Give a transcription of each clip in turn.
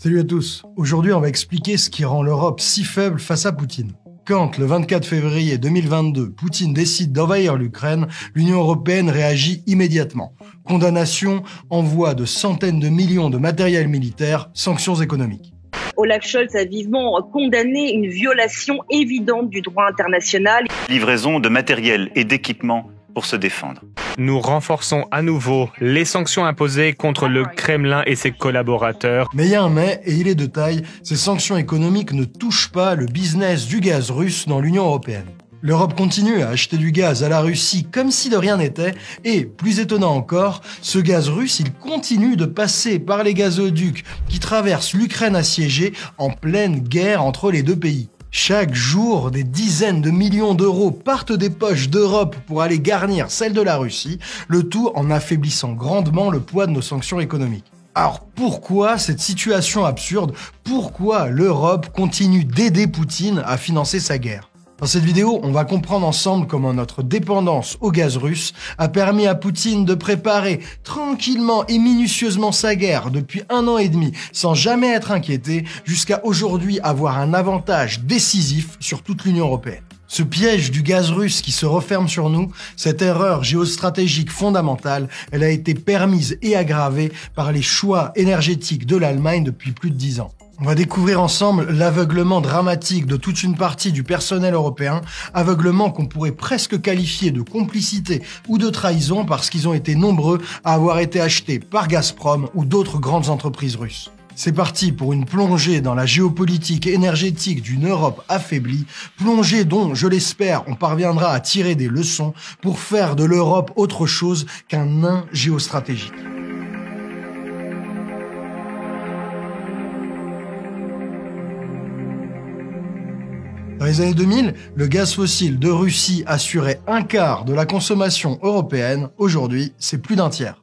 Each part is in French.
Salut à tous. Aujourd'hui, on va expliquer ce qui rend l'Europe si faible face à Poutine. Quand, le 24 février 2022, Poutine décide d'envahir l'Ukraine, l'Union européenne réagit immédiatement. Condamnation, envoi de centaines de millions de matériel militaire, sanctions économiques. Olaf Scholz a vivement condamné une violation évidente du droit international. Livraison de matériel et d'équipements pour se défendre. Nous renforçons à nouveau les sanctions imposées contre le Kremlin et ses collaborateurs. Mais il y a un mais, et il est de taille, ces sanctions économiques ne touchent pas le business du gaz russe dans l'Union européenne. L'Europe continue à acheter du gaz à la Russie comme si de rien n'était, et, plus étonnant encore, ce gaz russe, il continue de passer par les gazoducs qui traversent l'Ukraine assiégée en pleine guerre entre les deux pays. Chaque jour, des dizaines de millions d'euros partent des poches d'Europe pour aller garnir celles de la Russie, le tout en affaiblissant grandement le poids de nos sanctions économiques. Alors pourquoi cette situation absurde? Pourquoi l'Europe continue d'aider Poutine à financer sa guerre? Dans cette vidéo, on va comprendre ensemble comment notre dépendance au gaz russe a permis à Poutine de préparer tranquillement et minutieusement sa guerre depuis 1 an et demi sans jamais être inquiété jusqu'à aujourd'hui avoir un avantage décisif sur toute l'Union européenne. Ce piège du gaz russe qui se referme sur nous, cette erreur géostratégique fondamentale, elle a été permise et aggravée par les choix énergétiques de l'Allemagne depuis plus de 10 ans. On va découvrir ensemble l'aveuglement dramatique de toute une partie du personnel européen, aveuglement qu'on pourrait presque qualifier de complicité ou de trahison parce qu'ils ont été nombreux à avoir été achetés par Gazprom ou d'autres grandes entreprises russes. C'est parti pour une plongée dans la géopolitique énergétique d'une Europe affaiblie, plongée dont, je l'espère, on parviendra à tirer des leçons pour faire de l'Europe autre chose qu'un nain géostratégique. Dans les années 2000, le gaz fossile de Russie assurait un quart de la consommation européenne. Aujourd'hui, c'est plus d'un tiers.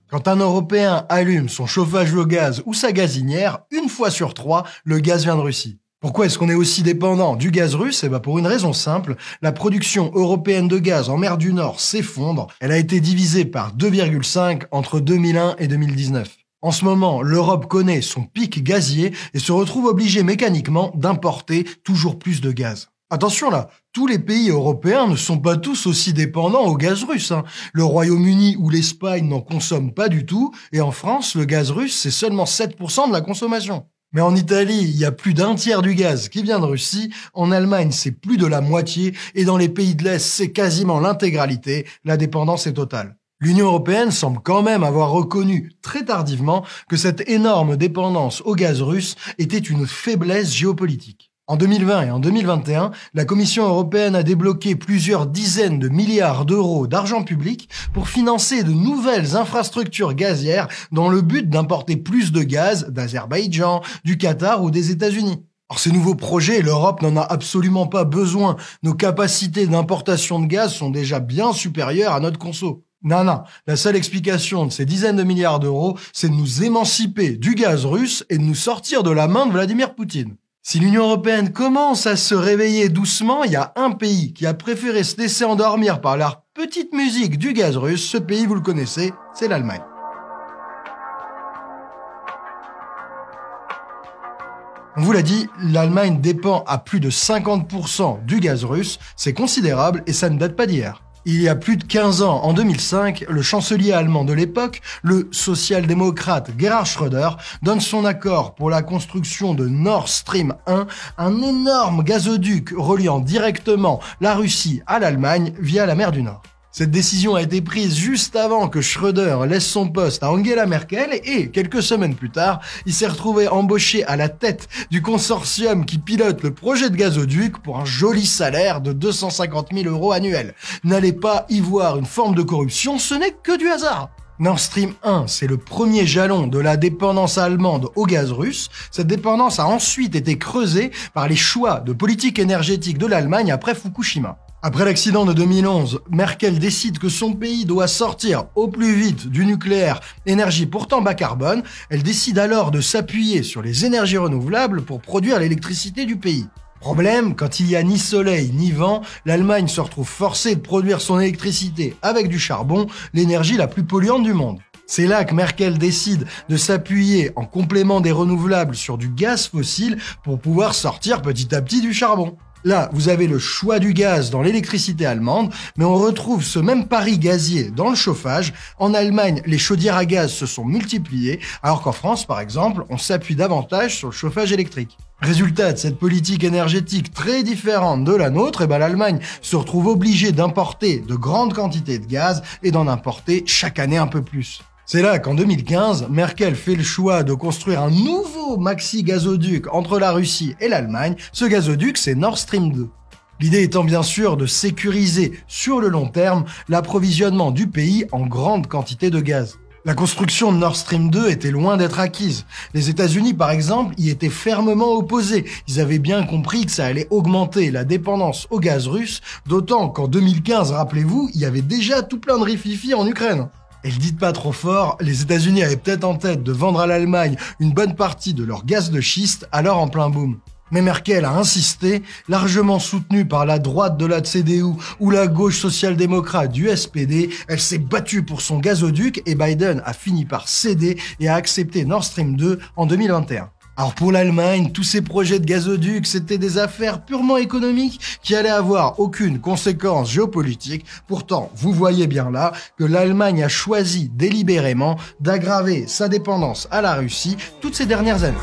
Quand un Européen allume son chauffage au gaz ou sa gazinière, 1 fois sur 3, le gaz vient de Russie. Pourquoi est-ce qu'on est aussi dépendant du gaz russe? Pour une raison simple, la production européenne de gaz en mer du Nord s'effondre. Elle a été divisée par 2,5 entre 2001 et 2019. En ce moment, l'Europe connaît son pic gazier et se retrouve obligée mécaniquement d'importer toujours plus de gaz. Attention là, tous les pays européens ne sont pas tous aussi dépendants au gaz russe. Le Royaume-Uni ou l'Espagne n'en consomment pas du tout, et en France, le gaz russe, c'est seulement 7% de la consommation. Mais en Italie, il y a plus d'un tiers du gaz qui vient de Russie, en Allemagne, c'est plus de la moitié, et dans les pays de l'Est, c'est quasiment l'intégralité, la dépendance est totale. L'Union européenne semble quand même avoir reconnu très tardivement que cette énorme dépendance au gaz russe était une faiblesse géopolitique. En 2020 et en 2021, la Commission européenne a débloqué plusieurs dizaines de milliards d'euros d'argent public pour financer de nouvelles infrastructures gazières dans le but d'importer plus de gaz d'Azerbaïdjan, du Qatar ou des États-Unis. Or, ces nouveaux projets, l'Europe n'en a absolument pas besoin. Nos capacités d'importation de gaz sont déjà bien supérieures à notre conso. Non, la seule explication de ces dizaines de milliards d'euros, c'est de nous émanciper du gaz russe et de nous sortir de la main de Vladimir Poutine. Si l'Union européenne commence à se réveiller doucement, il y a un pays qui a préféré se laisser endormir par la petite musique du gaz russe. Ce pays, vous le connaissez, c'est l'Allemagne. On vous l'a dit, l'Allemagne dépend à plus de 50% du gaz russe. C'est considérable et ça ne date pas d'hier. Il y a plus de 15 ans, en 2005, le chancelier allemand de l'époque, le social-démocrate Gerhard Schröder, donne son accord pour la construction de Nord Stream 1, un énorme gazoduc reliant directement la Russie à l'Allemagne via la mer du Nord. Cette décision a été prise juste avant que Schröder laisse son poste à Angela Merkel et, quelques semaines plus tard, il s'est retrouvé embauché à la tête du consortium qui pilote le projet de gazoduc pour un joli salaire de 250 000 € annuels. N'allez pas y voir une forme de corruption, ce n'est que du hasard. Nord Stream 1, c'est le premier jalon de la dépendance allemande au gaz russe. Cette dépendance a ensuite été creusée par les choix de politique énergétique de l'Allemagne après Fukushima. Après l'accident de 2011, Merkel décide que son pays doit sortir au plus vite du nucléaire, énergie pourtant bas carbone. Elle décide alors de s'appuyer sur les énergies renouvelables pour produire l'électricité du pays. Problème, quand il n'y a ni soleil ni vent, l'Allemagne se retrouve forcée de produire son électricité avec du charbon, l'énergie la plus polluante du monde. C'est là que Merkel décide de s'appuyer en complément des renouvelables sur du gaz fossile pour pouvoir sortir petit à petit du charbon. Là, vous avez le choix du gaz dans l'électricité allemande, mais on retrouve ce même pari gazier dans le chauffage. En Allemagne, les chaudières à gaz se sont multipliées, alors qu'en France, par exemple, on s'appuie davantage sur le chauffage électrique. Résultat de cette politique énergétique très différente de la nôtre, l'Allemagne se retrouve obligée d'importer de grandes quantités de gaz et d'en importer chaque année un peu plus. C'est là qu'en 2015, Merkel fait le choix de construire un nouveau maxi-gazoduc entre la Russie et l'Allemagne. Ce gazoduc, c'est Nord Stream 2. L'idée étant bien sûr de sécuriser sur le long terme l'approvisionnement du pays en grande quantité de gaz. La construction de Nord Stream 2 était loin d'être acquise. Les États-Unis, par exemple, y étaient fermement opposés. Ils avaient bien compris que ça allait augmenter la dépendance au gaz russe, d'autant qu'en 2015, rappelez-vous, il y avait déjà tout plein de rififi en Ukraine. Et le dites pas trop fort, les États-Unis avaient peut-être en tête de vendre à l'Allemagne une bonne partie de leur gaz de schiste, alors en plein boom. Mais Merkel a insisté, largement soutenue par la droite de la CDU ou la gauche social-démocrate du SPD, elle s'est battue pour son gazoduc et Biden a fini par céder et a accepté Nord Stream 2 en 2021. Alors pour l'Allemagne, tous ces projets de gazoduc, c'était des affaires purement économiques qui allaient avoir aucune conséquence géopolitique. Pourtant, vous voyez bien là que l'Allemagne a choisi délibérément d'aggraver sa dépendance à la Russie toutes ces dernières années.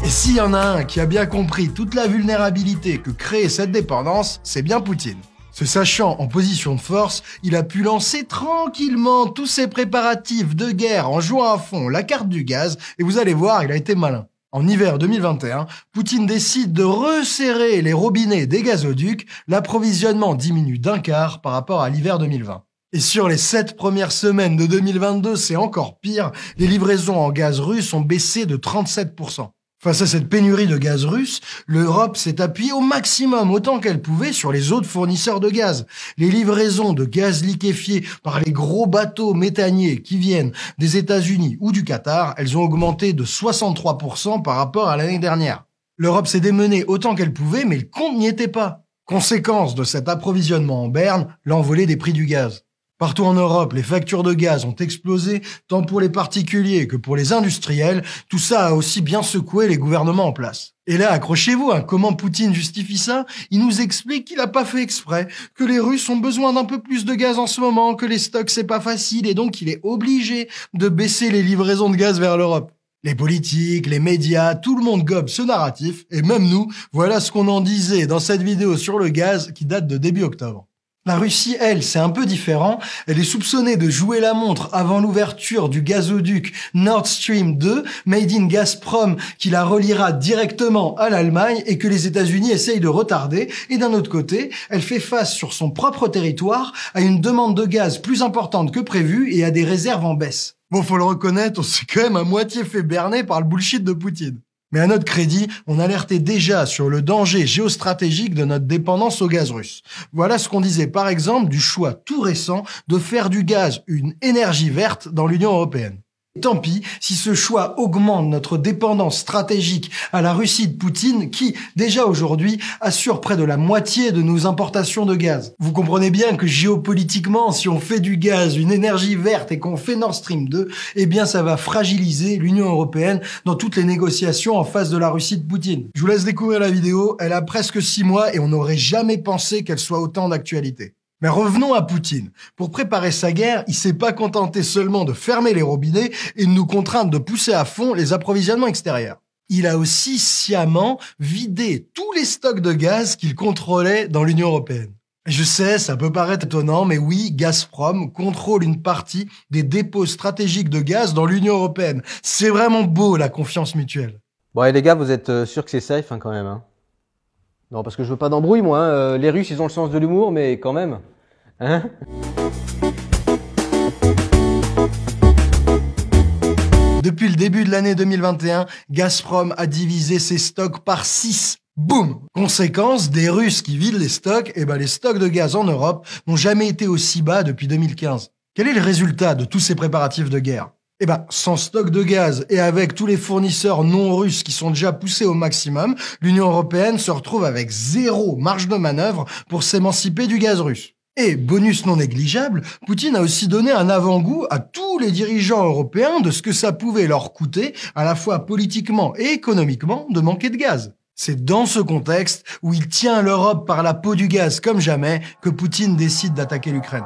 Et s'il y en a un qui a bien compris toute la vulnérabilité que crée cette dépendance, c'est bien Poutine. Se sachant en position de force, il a pu lancer tranquillement tous ses préparatifs de guerre en jouant à fond la carte du gaz, et vous allez voir, il a été malin. En hiver 2021, Poutine décide de resserrer les robinets des gazoducs, l'approvisionnement diminue d'un quart par rapport à l'hiver 2020. Et sur les 7 premières semaines de 2022, c'est encore pire, les livraisons en gaz russe ont baissé de 37%. Face à cette pénurie de gaz russe, l'Europe s'est appuyée au maximum, autant qu'elle pouvait, sur les autres fournisseurs de gaz. Les livraisons de gaz liquéfié par les gros bateaux méthaniers qui viennent des États-Unis ou du Qatar, elles ont augmenté de 63% par rapport à l'année dernière. L'Europe s'est démenée autant qu'elle pouvait, mais le compte n'y était pas. Conséquence de cet approvisionnement en berne, l'envolée des prix du gaz. Partout en Europe, les factures de gaz ont explosé, tant pour les particuliers que pour les industriels. Tout ça a aussi bien secoué les gouvernements en place. Et là, accrochez-vous, comment Poutine justifie ça? Il nous explique qu'il a pas fait exprès, que les Russes ont besoin d'un peu plus de gaz en ce moment, que les stocks c'est pas facile et donc il est obligé de baisser les livraisons de gaz vers l'Europe. Les politiques, les médias, tout le monde gobe ce narratif, et même nous, voilà ce qu'on en disait dans cette vidéo sur le gaz qui date de début octobre. La Russie, elle, c'est un peu différent. Elle est soupçonnée de jouer la montre avant l'ouverture du gazoduc Nord Stream 2, made in Gazprom, qui la reliera directement à l'Allemagne et que les États-Unis essayent de retarder. Et d'un autre côté, elle fait face sur son propre territoire à une demande de gaz plus importante que prévu et à des réserves en baisse. Bon, faut le reconnaître, on s'est quand même à moitié fait berner par le bullshit de Poutine. Mais à notre crédit, on alertait déjà sur le danger géostratégique de notre dépendance au gaz russe. Voilà ce qu'on disait par exemple du choix tout récent de faire du gaz une énergie verte dans l'Union européenne. Tant pis si ce choix augmente notre dépendance stratégique à la Russie de Poutine qui, déjà aujourd'hui, assure près de la moitié de nos importations de gaz. Vous comprenez bien que géopolitiquement, si on fait du gaz une énergie verte et qu'on fait Nord Stream 2, eh bien ça va fragiliser l'Union européenne dans toutes les négociations en face de la Russie de Poutine. Je vous laisse découvrir la vidéo, elle a presque 6 mois et on n'aurait jamais pensé qu'elle soit autant d'actualité. Mais revenons à Poutine. Pour préparer sa guerre, il s'est pas contenté seulement de fermer les robinets et de nous contraindre de pousser à fond les approvisionnements extérieurs. Il a aussi sciemment vidé tous les stocks de gaz qu'il contrôlait dans l'Union européenne. Je sais, ça peut paraître étonnant, mais oui, Gazprom contrôle une partie des dépôts stratégiques de gaz dans l'Union européenne. C'est vraiment beau, la confiance mutuelle. Bon, allez, les gars, vous êtes sûrs que c'est safe quand même, hein? Non, parce que je veux pas d'embrouille, moi. Les Russes, ils ont le sens de l'humour, mais quand même. Hein? Depuis le début de l'année 2021, Gazprom a divisé ses stocks par 6. Boum! Conséquence, des Russes qui vident les stocks, les stocks de gaz en Europe n'ont jamais été aussi bas depuis 2015. Quel est le résultat de tous ces préparatifs de guerre? Sans stock de gaz et avec tous les fournisseurs non russes qui sont déjà poussés au maximum, l'Union européenne se retrouve avec 0 marge de manœuvre pour s'émanciper du gaz russe. Et, bonus non négligeable, Poutine a aussi donné un avant-goût à tous les dirigeants européens de ce que ça pouvait leur coûter, à la fois politiquement et économiquement, de manquer de gaz. C'est dans ce contexte, où il tient l'Europe par la peau du gaz comme jamais, que Poutine décide d'attaquer l'Ukraine.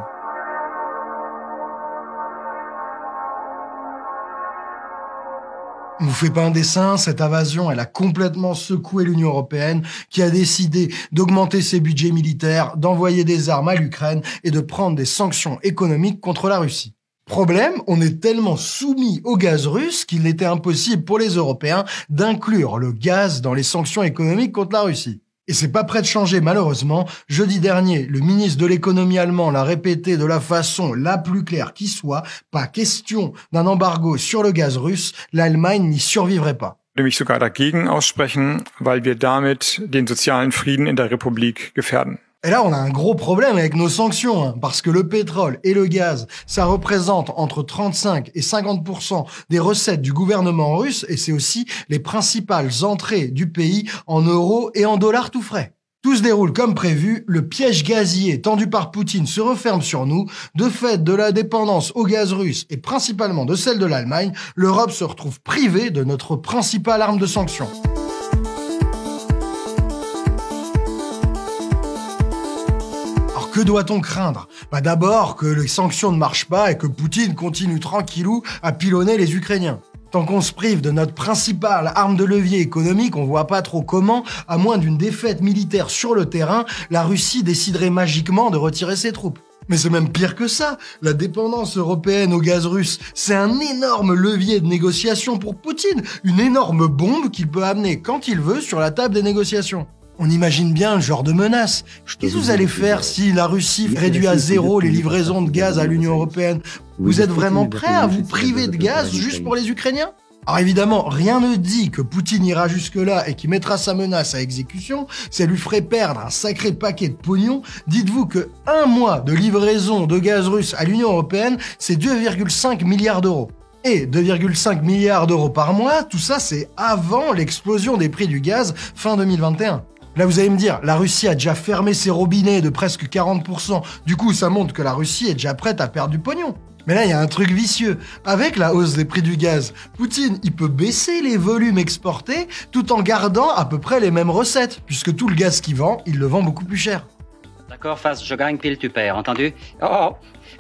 On vous fait pas un dessin, cette invasion, elle a complètement secoué l'Union européenne, qui a décidé d'augmenter ses budgets militaires, d'envoyer des armes à l'Ukraine et de prendre des sanctions économiques contre la Russie. Problème, on est tellement soumis au gaz russe qu'il était impossible pour les Européens d'inclure le gaz dans les sanctions économiques contre la Russie. Et c'est pas prêt de changer malheureusement. Jeudi dernier, le ministre de l'économie allemand l'a répété de la façon la plus claire qui soit, pas question d'un embargo sur le gaz russe, l'Allemagne n'y survivrait pas. Mich sogar dagegen aussprechen, weil wir damit den sozialen Frieden in der Republik gefährden. Et là, on a un gros problème avec nos sanctions, parce que le pétrole et le gaz, ça représente entre 35 et 50% des recettes du gouvernement russe, et c'est aussi les principales entrées du pays en euros et en dollars tout frais. Tout se déroule comme prévu, le piège gazier tendu par Poutine se referme sur nous. De fait de la dépendance au gaz russe et principalement de celle de l'Allemagne, l'Europe se retrouve privée de notre principale arme de sanction. Que doit-on craindre? D'abord que les sanctions ne marchent pas et que Poutine continue tranquillou à pilonner les Ukrainiens. Tant qu'on se prive de notre principale arme de levier économique, on voit pas trop comment, à moins d'une défaite militaire sur le terrain, la Russie déciderait magiquement de retirer ses troupes. Mais c'est même pire que ça. La dépendance européenne au gaz russe, c'est un énorme levier de négociation pour Poutine, une énorme bombe qu'il peut amener quand il veut sur la table des négociations. On imagine bien le genre de menace. Qu'est-ce que vous allez faire si la Russie réduit à zéro les livraisons de gaz à l'Union européenne? Vous êtes vraiment prêt à vous priver de gaz juste pour les Ukrainiens? Alors évidemment, rien ne dit que Poutine ira jusque-là et qu'il mettra sa menace à exécution. Ça lui ferait perdre un sacré paquet de pognon. Dites-vous que 1 mois de livraison de gaz russe à l'Union européenne, c'est 2,5 milliards d'euros. Et 2,5 milliards d'euros par mois, tout ça c'est avant l'explosion des prix du gaz fin 2021. Là, vous allez me dire, la Russie a déjà fermé ses robinets de presque 40%. Du coup, ça montre que la Russie est déjà prête à perdre du pognon. Mais là, il y a un truc vicieux. Avec la hausse des prix du gaz, Poutine, il peut baisser les volumes exportés tout en gardant à peu près les mêmes recettes, puisque tout le gaz qu'il vend, il le vend beaucoup plus cher. D'accord, face, je gagne, pile, tu perds, entendu? Oh,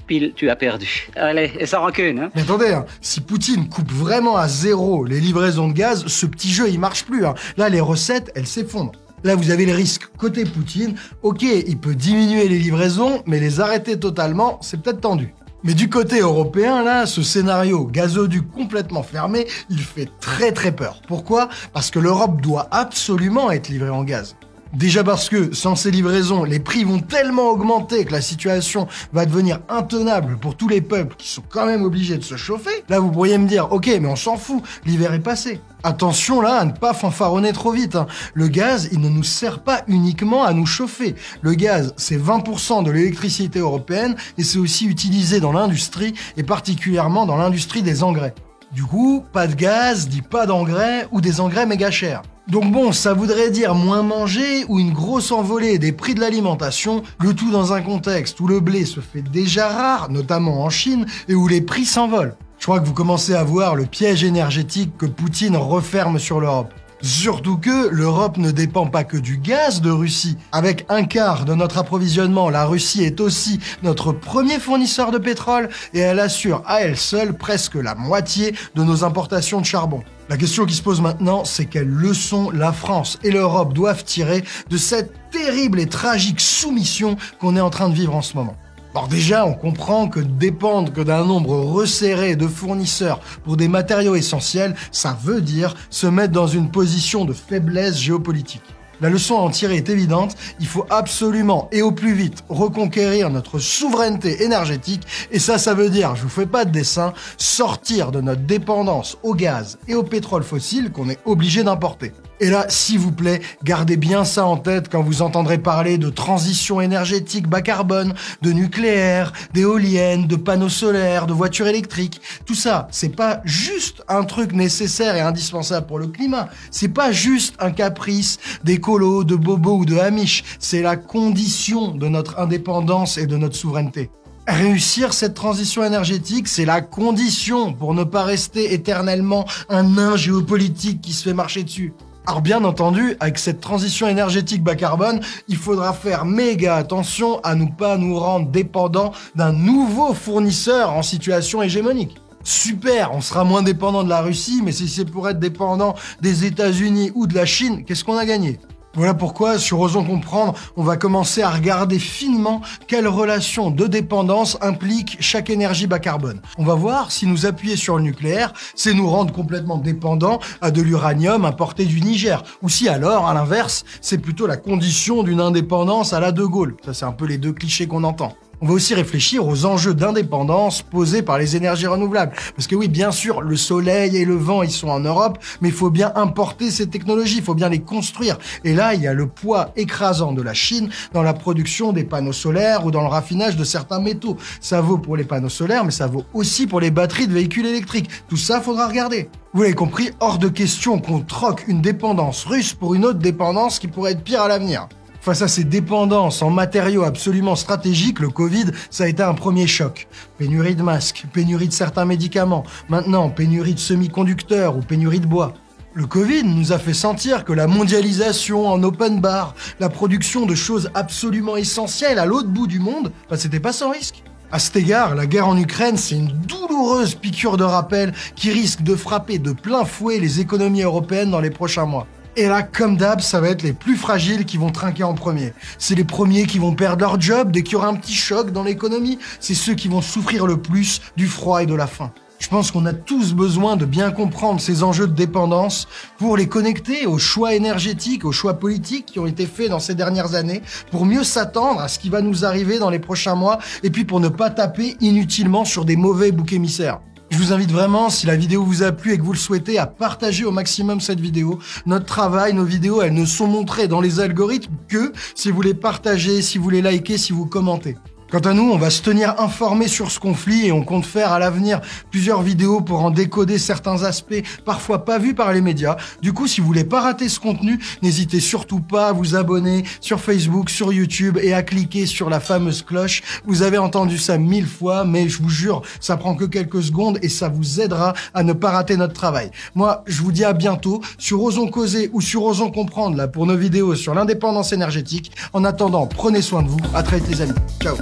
pile, tu as perdu. Allez, et sans rancune, hein? Mais attendez, si Poutine coupe vraiment à zéro les livraisons de gaz, ce petit jeu, il marche plus. Là, les recettes, elles s'effondrent. Là, vous avez le risque côté Poutine. Ok, il peut diminuer les livraisons, mais les arrêter totalement, c'est peut-être tendu. Mais du côté européen, là, ce scénario gazoduc complètement fermé, il fait très très peur. Pourquoi? Parce que l'Europe doit absolument être livrée en gaz. Déjà parce que, sans ces livraisons, les prix vont tellement augmenter que la situation va devenir intenable pour tous les peuples qui sont quand même obligés de se chauffer. Là, vous pourriez me dire, ok, mais on s'en fout, l'hiver est passé. Attention là à ne pas fanfaronner trop vite. Le gaz, il ne nous sert pas uniquement à nous chauffer. Le gaz, c'est 20% de l'électricité européenne et c'est aussi utilisé dans l'industrie et particulièrement dans l'industrie des engrais. Du coup, pas de gaz dit pas d'engrais ou des engrais méga chers. Donc bon, ça voudrait dire moins manger ou une grosse envolée des prix de l'alimentation, le tout dans un contexte où le blé se fait déjà rare, notamment en Chine, et où les prix s'envolent. Je crois que vous commencez à voir le piège énergétique que Poutine referme sur l'Europe. Surtout que l'Europe ne dépend pas que du gaz de Russie. Avec 1/4 de notre approvisionnement, la Russie est aussi notre premier fournisseur de pétrole et elle assure à elle seule presque la moitié de nos importations de charbon. La question qui se pose maintenant, c'est quelle leçon la France et l'Europe doivent tirer de cette terrible et tragique soumission qu'on est en train de vivre en ce moment. Alors déjà, on comprend que dépendre que d'un nombre resserré de fournisseurs pour des matériaux essentiels, ça veut dire se mettre dans une position de faiblesse géopolitique. La leçon à en tirer est évidente, il faut absolument et au plus vite reconquérir notre souveraineté énergétique et ça veut dire, je vous fais pas de dessin, sortir de notre dépendance au gaz et au pétrole fossile qu'on est obligé d'importer. Et là, s'il vous plaît, gardez bien ça en tête quand vous entendrez parler de transition énergétique bas carbone, de nucléaire, d'éoliennes, de panneaux solaires, de voitures électriques. Tout ça, c'est pas juste un truc nécessaire et indispensable pour le climat. C'est pas juste un caprice d'écolos, de bobos ou de amish. C'est la condition de notre indépendance et de notre souveraineté. Réussir cette transition énergétique, c'est la condition pour ne pas rester éternellement un nain géopolitique qui se fait marcher dessus. Alors bien entendu, avec cette transition énergétique bas carbone, il faudra faire méga attention à ne pas nous rendre dépendants d'un nouveau fournisseur en situation hégémonique. Super, on sera moins dépendant de la Russie, mais si c'est pour être dépendant des États-Unis ou de la Chine, qu'est-ce qu'on a gagné ? Voilà pourquoi, sur Osons Comprendre, on va commencer à regarder finement quelle relation de dépendance implique chaque énergie bas carbone. On va voir si nous appuyer sur le nucléaire, c'est nous rendre complètement dépendants à de l'uranium importé du Niger. Ou si alors, à l'inverse, c'est plutôt la condition d'une indépendance à la De Gaulle. Ça, c'est un peu les deux clichés qu'on entend. On va aussi réfléchir aux enjeux d'indépendance posés par les énergies renouvelables. Parce que oui, bien sûr, le soleil et le vent, ils sont en Europe, mais il faut bien importer ces technologies, il faut bien les construire. Et là, il y a le poids écrasant de la Chine dans la production des panneaux solaires ou dans le raffinage de certains métaux. Ça vaut pour les panneaux solaires, mais ça vaut aussi pour les batteries de véhicules électriques. Tout ça, faudra regarder. Vous l'avez compris, hors de question qu'on troque une dépendance russe pour une autre dépendance qui pourrait être pire à l'avenir. Face à ces dépendances en matériaux absolument stratégiques, le Covid, ça a été un premier choc. Pénurie de masques, pénurie de certains médicaments, maintenant pénurie de semi-conducteurs ou pénurie de bois. Le Covid nous a fait sentir que la mondialisation en open bar, la production de choses absolument essentielles à l'autre bout du monde, c'était pas sans risque. À cet égard, la guerre en Ukraine, c'est une douloureuse piqûre de rappel qui risque de frapper de plein fouet les économies européennes dans les prochains mois. Et là, comme d'hab, ça va être les plus fragiles qui vont trinquer en premier. C'est les premiers qui vont perdre leur job dès qu'il y aura un petit choc dans l'économie. C'est ceux qui vont souffrir le plus du froid et de la faim. Je pense qu'on a tous besoin de bien comprendre ces enjeux de dépendance pour les connecter aux choix énergétiques, aux choix politiques qui ont été faits dans ces dernières années, pour mieux s'attendre à ce qui va nous arriver dans les prochains mois et puis pour ne pas taper inutilement sur des mauvais boucs émissaires. Je vous invite vraiment, si la vidéo vous a plu et que vous le souhaitez, à partager au maximum cette vidéo. Notre travail, nos vidéos, elles ne sont montrées dans les algorithmes que si vous les partagez, si vous les likez, si vous commentez. Quant à nous, on va se tenir informés sur ce conflit et on compte faire à l'avenir plusieurs vidéos pour en décoder certains aspects parfois pas vus par les médias. Du coup, si vous voulez pas rater ce contenu, n'hésitez surtout pas à vous abonner sur Facebook, sur YouTube et à cliquer sur la fameuse cloche. Vous avez entendu ça 1000 fois, mais je vous jure, ça prend que quelques secondes et ça vous aidera à ne pas rater notre travail. Moi, je vous dis à bientôt sur Osons Causer ou sur Osons Comprendre là pour nos vidéos sur l'indépendance énergétique. En attendant, prenez soin de vous. À très vite les amis. Ciao.